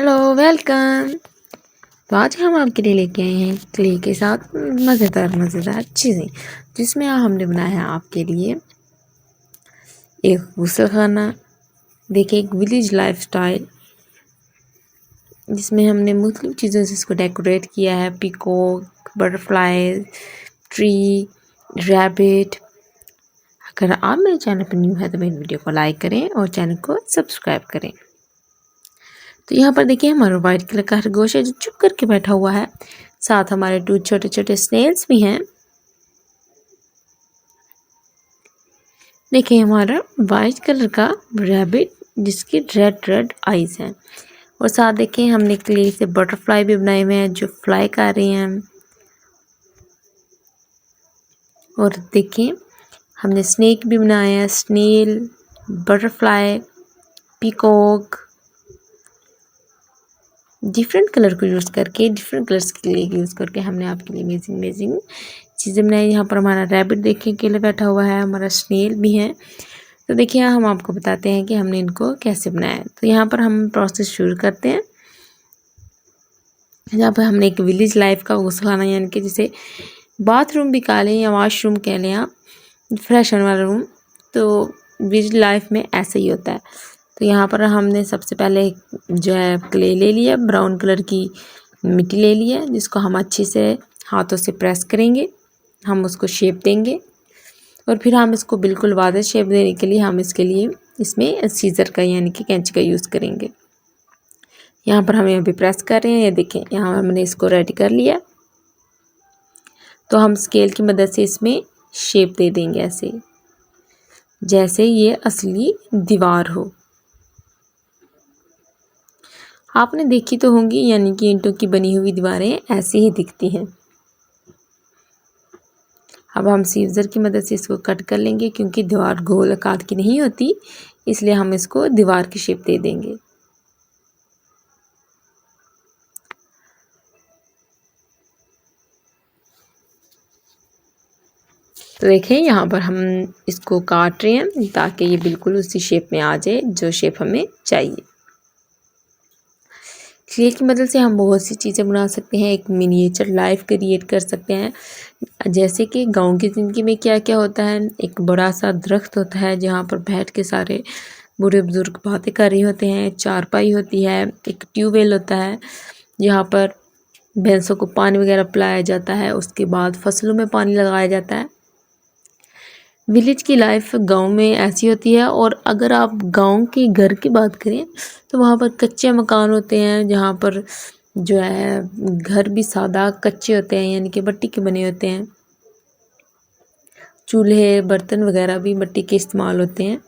Hello, welcome. तो आज हम आपके लिए लेके आए हैं क्ले के साथ मज़ेदार चीज़ें, जिसमें हमने बनाया है आपके लिए एक गुस्लखाना। देखिए, एक विलेज लाइफस्टाइल, जिसमें हमने मुख्तलिफ चीज़ों से इसको डेकोरेट किया है। Peacock, butterfly, tree, rabbit. अगर आप मेरे चैनल पर न्यू है तो मेरी वीडियो को लाइक करें और चैनल को सब्सक्राइब करें। तो यहाँ पर देखिए, हमारा वाइट कलर का खरगोश है जो चुप करके बैठा हुआ है। साथ हमारे 2 छोटे छोटे स्नेल्स भी हैं। देखिए, हमारा वाइट कलर का रैबिट जिसकी रेड आईज हैं। और साथ देखिए, हमने क्ले से बटरफ्लाई भी बनाए हुए हैं जो फ्लाई कर रहे हैं। और देखिए, हमने स्नेक भी बनाया है, snail, butterfly, peacock. Different colour को यूज़ करके, डिफरेंट कलर्स के लिए यूज़ करके हमने आपके लिए अमेजिंग चीज़ें बनाई। यहाँ पर हमारा रैबिट देखिए अकेले बैठा हुआ है, हमारा स्नेल भी है। तो देखिए, हम आपको बताते हैं कि हमने इनको कैसे बनाया है। तो यहाँ पर हम प्रोसेस शुरू करते हैं। यहाँ पर हमने एक विलेज लाइफ का गुस्लखाना, यानी कि जिसे बाथरूम भी कह लें या वॉशरूम कह लें आप, फ्रेश होने वाला रूम, तो विलेज लाइफ में ऐसा ही होता है। तो यहाँ पर हमने सबसे पहले जो है क्ले ले लिया, ब्राउन कलर की मिट्टी ले लिया, जिसको हम अच्छे से हाथों से प्रेस करेंगे। हम उसको शेप देंगे और फिर हम इसको बिल्कुल वादे शेप देने के लिए हम इसके लिए इसमें सीजर का यानी कि कैंची का यूज़ करेंगे। यहाँ पर हम अभी प्रेस कर रहे हैं, ये देखें, यहाँ हमने इसको रेडी कर लिया। तो हम स्केल की मदद से इसमें शेप दे देंगे, ऐसे जैसे ये असली दीवार हो। आपने देखी तो होंगी, यानी कि ईंटों की बनी हुई दीवारें ऐसे ही दिखती हैं। अब हम सीजर की मदद से इसको कट कर लेंगे, क्योंकि दीवार गोल आकार की नहीं होती, इसलिए हम इसको दीवार की शेप दे देंगे। तो देखें, यहाँ पर हम इसको काट रहे हैं ताकि ये बिल्कुल उसी शेप में आ जाए जो शेप हमें चाहिए। क्ले की मदद से हम बहुत सी चीज़ें बना सकते हैं, एक मिनिएचर लाइफ क्रिएट कर सकते हैं। जैसे कि गांव की ज़िंदगी में क्या क्या होता है, एक बड़ा सा दरख्त होता है जहाँ पर बैठ के सारे बूढ़े बुजुर्ग बातें कर रहे होते हैं, चारपाई होती है, एक ट्यूबवेल होता है जहाँ पर भैंसों को पानी वगैरह पिलाया जाता है, उसके बाद फसलों में पानी लगाया जाता है। विलेज की लाइफ गांव में ऐसी होती है। और अगर आप गांव के घर की बात करें तो वहाँ पर कच्चे मकान होते हैं, जहाँ पर जो है घर भी सादा कच्चे होते हैं, यानी कि मिट्टी के बने होते हैं। चूल्हे बर्तन वगैरह भी मिट्टी के इस्तेमाल होते हैं,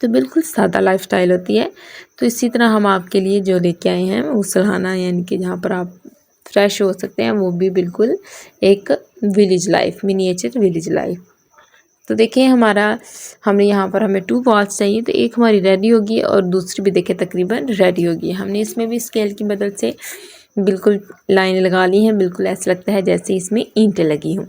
तो बिल्कुल सादा लाइफस्टाइल होती है। तो इसी तरह हम आपके लिए जो लेके आए हैं गुस्लखाना, यानी कि जहाँ पर आप फ्रेश हो सकते हैं, वो भी बिल्कुल एक village life, miniature village life. तो देखिए, हमने यहाँ पर हमें 2 वॉल्स चाहिए, तो एक हमारी रेडी होगी और दूसरी भी देखिए तकरीबन रेडी होगी। हमने इसमें भी स्केल की मदद से बिल्कुल लाइन लगा ली हैं, बिल्कुल ऐसा लगता है जैसे इसमें ईंटें लगी हों।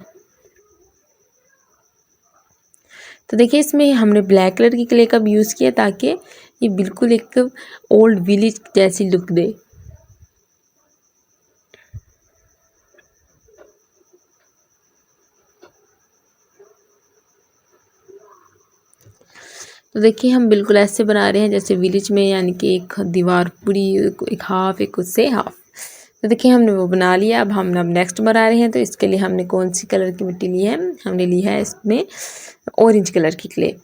तो देखिए, इसमें हमने ब्लैक कलर की क्ले का भी यूज़ किया ताकि ये बिल्कुल एक ओल्ड विलेज जैसी लुक दे। तो देखिए, हम बिल्कुल ऐसे बना रहे हैं जैसे विलेज में, यानी कि एक दीवार पूरी, एक हाफ, एक उससे हाफ। तो देखिए, हमने वो बना लिया। अब नेक्स्ट बना रहे हैं। तो इसके लिए हमने कौन सी कलर की मिट्टी ली है, हमने ली है इसमें ऑरेंज कलर की क्ले।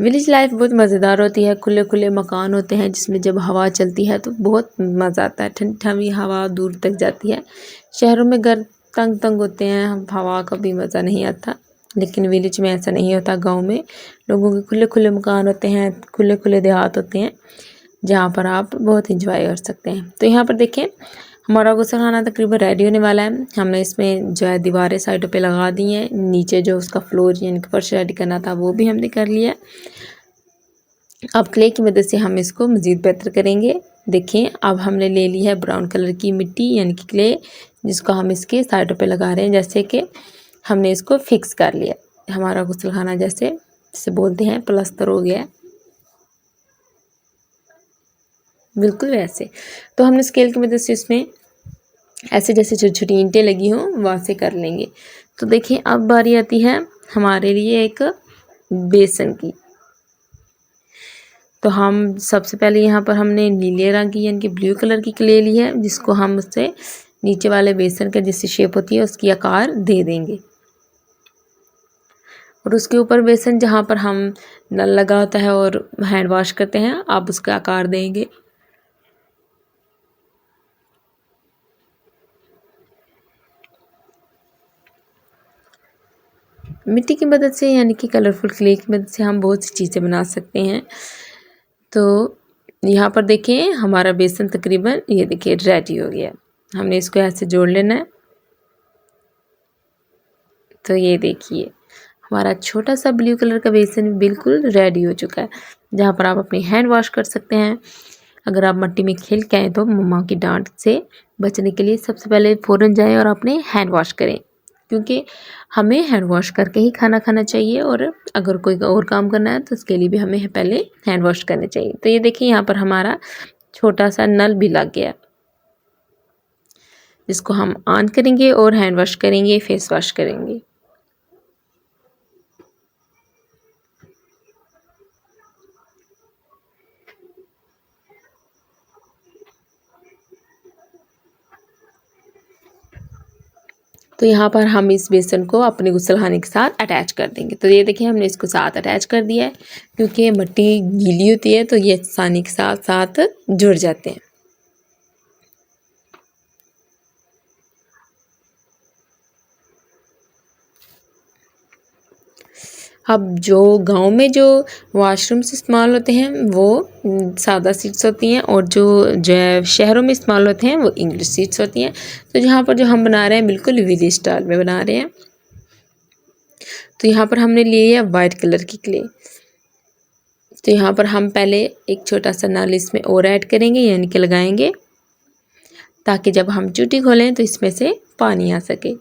विलेज लाइफ बहुत मज़ेदार होती है, खुले खुले मकान होते हैं जिसमें जब हवा चलती है तो बहुत मज़ा आता है, ठंडी ठंडी हवा दूर तक जाती है। शहरों में घर तंग तंग होते हैं, हवा का भी मज़ा नहीं आता, लेकिन विलेज में ऐसा नहीं होता। गांव में लोगों के खुले खुले मकान होते हैं, खुले खुले देहात होते हैं, जहाँ पर आप बहुत इंजॉय कर सकते हैं। तो यहाँ पर देखें, हमारा गुस्लखाना तकरीबन रेडी होने वाला है। हमने इसमें जो है दीवारें साइडों पे लगा दी हैं, नीचे जो उसका फ्लोर यानी कि फर्श रेडी करना था वो भी हमने कर लिया। अब क्ले की मदद से हम इसको मज़ीद बेहतर करेंगे। देखें, अब हमने ले ली है ब्राउन कलर की मिट्टी यानी कि क्ले, जिसको हम इसके साइडों पे लगा रहे हैं, जैसे कि हमने इसको फिक्स कर लिया। हमारा गुस्लखाना जैसे जिसे बोलते हैं प्लस्तर हो गया। बिल्कुल वैसे। तो हमने स्केल की मदद से इसमें ऐसे जैसे छोटी-छोटी ईंटें लगी हों वैसे कर लेंगे। तो देखिए अब बारी आती है हमारे लिए एक बेसन की। तो हम सबसे पहले यहाँ पर हमने नीले रंग की यानी कि ब्लू कलर की क्ले ली है, जिसको हम उससे नीचे वाले बेसन का जैसी शेप होती है उसकी आकार दे देंगे। और उसके ऊपर बेसन जहाँ पर हम नल लगा होता है और हैंड वॉश करते हैं, आप उसका आकार देंगे। मिट्टी की मदद से यानी कि कलरफुल क्ले की मदद से हम बहुत सी चीज़ें बना सकते हैं। तो यहाँ पर देखिए हमारा बेसन तकरीबन ये देखिए रेडी हो गया। हमने इसको ऐसे जोड़ लेना है। तो ये देखिए हमारा छोटा सा ब्लू कलर का बेसन बिल्कुल रेडी हो चुका है, जहाँ पर आप अपनी हैंड वॉश कर सकते हैं। अगर आप मिट्टी में खेल के आए तो मम्मा की डांट से बचने के लिए सबसे पहले फ़ौरन जाएं और अपने हैंड वॉश करें, क्योंकि हमें हैंड वॉश करके ही खाना खाना चाहिए। और अगर कोई और काम करना है तो उसके लिए भी हमें पहले हैंड वॉश करने चाहिए। तो ये देखिए यहाँ पर हमारा छोटा सा नल भी लग गया, जिसको हम ऑन करेंगे और हैंड वॉश करेंगे, फेस वॉश करेंगे। तो यहाँ पर हम इस बेसन को अपने गुसलखाने के साथ अटैच कर देंगे। तो ये देखिए हमने इसको साथ अटैच कर दिया है, क्योंकि ये मिट्टी गीली होती है तो ये आसानी के साथ साथ जुड़ जाते हैं। अब जो गांव में जो वॉशरूम्स इस्तेमाल होते हैं वो सादा सीट्स होती हैं, और जो शहरों में इस्तेमाल होते हैं वो इंग्लिश सीट्स होती हैं। तो यहाँ पर जो हम बना रहे हैं बिल्कुल विलेज स्टाइल में बना रहे हैं। तो यहाँ पर हमने लिए है वाइट कलर की क्ले। तो यहाँ पर हम पहले एक छोटा सा नल इसमें और ऐड करेंगे यानी कि लगाएंगे, ताकि जब हम चूटी खोलें तो इसमें से पानी आ सके।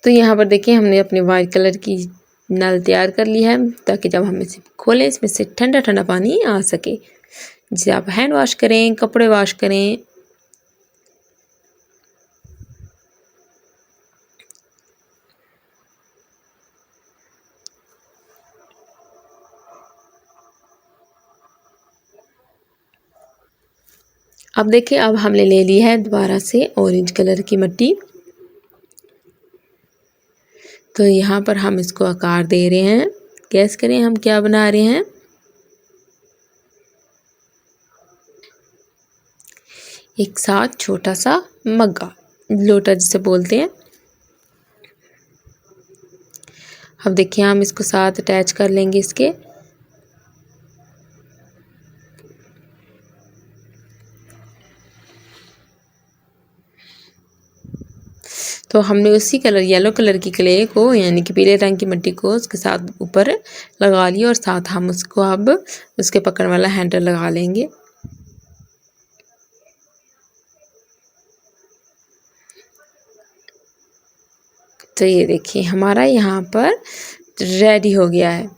तो यहाँ पर देखिए हमने अपने वाइट कलर की नल तैयार कर ली है, ताकि जब हम इसे खोलें इसमें से ठंडा ठंडा पानी आ सके, जिसे आप हैंड वॉश करें, कपड़े वॉश करें। अब देखिए अब हमने ले ली है दोबारा से ऑरेंज कलर की मिट्टी। तो यहाँ पर हम इसको आकार दे रहे हैं। गैस करें हम क्या बना रहे हैं। एक साथ छोटा सा मग्गा, लोटा जिसे बोलते हैं। अब देखिए हम इसको साथ अटैच कर लेंगे इसके। तो हमने उसी कलर येलो कलर की क्ले को यानी कि पीले रंग की मिट्टी को उसके साथ ऊपर लगा लिया, और साथ हम उसको अब उसके पकड़ वाला हैंडल लगा लेंगे। तो ये देखिए हमारा यहाँ पर रेडी हो गया है,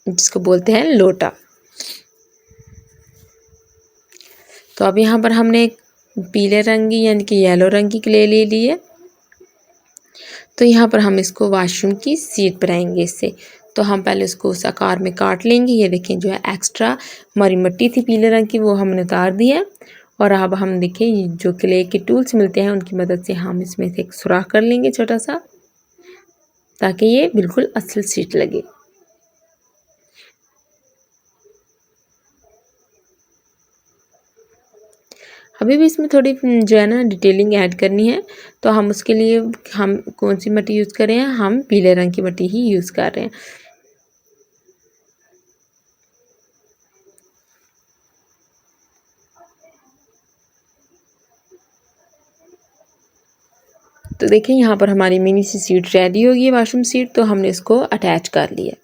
जिसको बोलते हैं लोटा। तो अब यहाँ पर हमने पीले रंग की यानी कि येलो रंग की क्ले ले ली है। तो यहाँ पर हम इसको वॉशरूम की सीट बनाएंगे इससे। तो हम पहले उसको उस आकार में काट लेंगे। ये देखें जो है एक्स्ट्रा हमारी मिट्टी थी पीले रंग की वो हमने उतार दी है। और अब हम देखें जो क्ले के टूल्स मिलते हैं उनकी मदद से हम इसमें से एक सुराख कर लेंगे छोटा सा, ताकि ये बिल्कुल असल सीट लगे। अभी भी इसमें थोड़ी जो है ना डिटेलिंग ऐड करनी है। तो हम उसके लिए हम कौन सी मिट्टी यूज़ कर रहे हैं, हम पीले रंग की मिट्टी ही यूज़ कर रहे हैं। तो देखिए यहाँ पर हमारी मिनी सी सीट रेडी होगी, वॉशरूम सीट। तो हमने इसको अटैच कर लिया।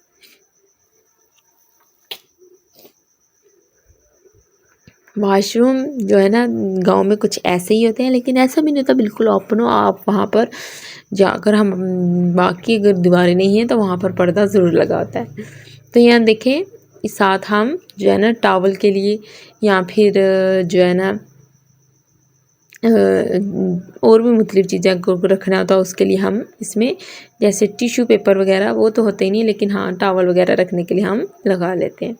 वॉशरूम जो है ना गांव में कुछ ऐसे ही होते हैं, लेकिन ऐसा भी नहीं होता बिल्कुल ओपन हो, आप वहाँ पर जहाँ अगर हम बाकी अगर दीवारें नहीं हैं तो वहाँ पर पर्दा ज़रूर लगा होता है। तो यहाँ देखें, इस साथ हम जो है ना टॉवल के लिए या फिर जो है ना और भी मुख्तलिफ़ चीज़ें को रखना होता है उसके लिए हम इसमें जैसे टिश्यू पेपर वगैरह वो तो होते ही नहीं, लेकिन हाँ टॉवल वगैरह रखने के लिए हम लगा लेते हैं।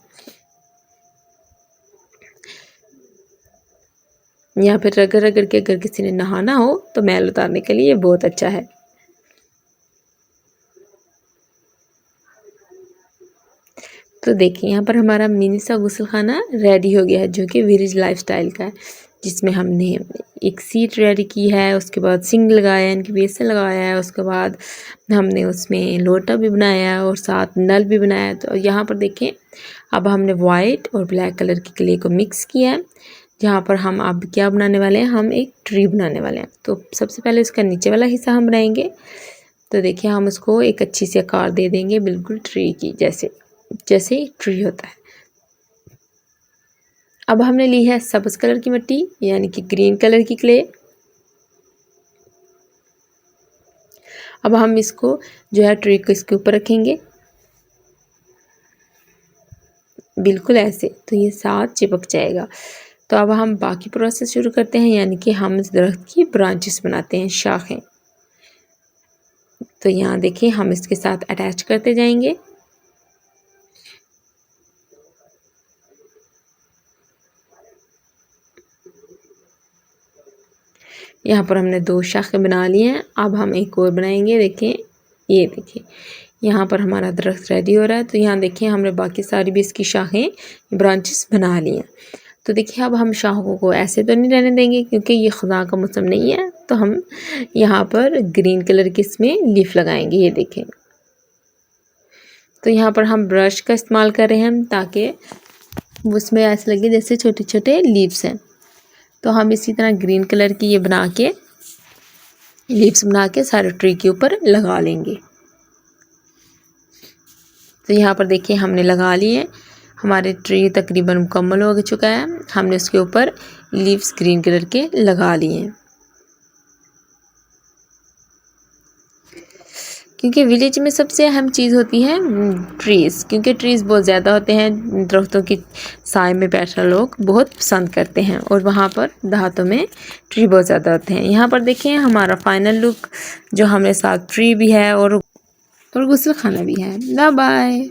या फिर रगड़ रगड़ के अगर किसी ने नहाना हो तो मैल उतारने के लिए ये बहुत अच्छा है। तो देखिए यहाँ पर हमारा मिनी सा गुस्लखाना रेडी हो गया है, जो कि विलेज लाइफस्टाइल का है, जिसमें हमने एक सीट रेडी की है, उसके बाद सिंक लगाया है, इनकी बेसन लगाया है, उसके बाद हमने उसमें लोटा भी बनाया है और साथ नल भी बनाया है। तो यहाँ पर देखें, अब हमने वाइट और ब्लैक कलर की क्ले को मिक्स किया है, जहाँ पर हम अब क्या बनाने वाले हैं, हम एक ट्री बनाने वाले हैं। तो सबसे पहले इसका नीचे वाला हिस्सा हम बनाएंगे। तो देखिए हम उसको एक अच्छी सी आकार दे देंगे, बिल्कुल ट्री की जैसे जैसे ट्री होता है। अब हमने ली है सब्ज़ कलर की मिट्टी, यानी कि ग्रीन कलर की क्ले। अब हम इसको जो है ट्री को इसके ऊपर रखेंगे, बिल्कुल ऐसे, तो ये साथ चिपक जाएगा। तो अब हम बाकी प्रोसेस शुरू करते हैं, यानी कि हम इस दरख्त की ब्रांचेस बनाते हैं, शाखें। तो यहाँ देखिए हम इसके साथ अटैच करते जाएंगे। यहाँ पर हमने 2 शाखें बना ली हैं। अब हम एक और बनाएंगे। देखें, ये देखिए यहाँ पर हमारा दरख्त रेडी हो रहा है। तो यहाँ देखिए हमने बाकी सारी भी इसकी शाखें ब्रांचेस बना ली हैं। तो देखिए अब हम शाखों को ऐसे तो नहीं रहने देंगे, क्योंकि ये ख़ुदा का मौसम नहीं है। तो हम यहाँ पर ग्रीन कलर की इसमें लीफ लगाएंगे, ये देखें। तो यहाँ पर हम ब्रश का इस्तेमाल कर रहे हैं ताकि उसमें ऐसे लगे जैसे छोटे छोटे लीव्स हैं। तो हम इसी तरह ग्रीन कलर की ये बना के लीव्स बना के सारे ट्री के ऊपर लगा लेंगे। तो यहाँ पर देखिए हमने लगा लिए, हमारे ट्री तकरीबन मुकम्मल हो चुका है। हमने उसके ऊपर लीव्स ग्रीन कलर के लगा लिए हैं। क्योंकि विलेज में सबसे अहम चीज़ होती है ट्रीज़, क्योंकि ट्रीज़ बहुत ज़्यादा होते हैं, दरख्तों की साए में बैठना लोग बहुत पसंद करते हैं, और वहाँ पर देहातों में ट्री बहुत ज़्यादा होते हैं। यहाँ पर देखें हमारा फाइनल लुक, जो हमारे साथ ट्री भी है और गुस्लखाना भी है। Bye bye.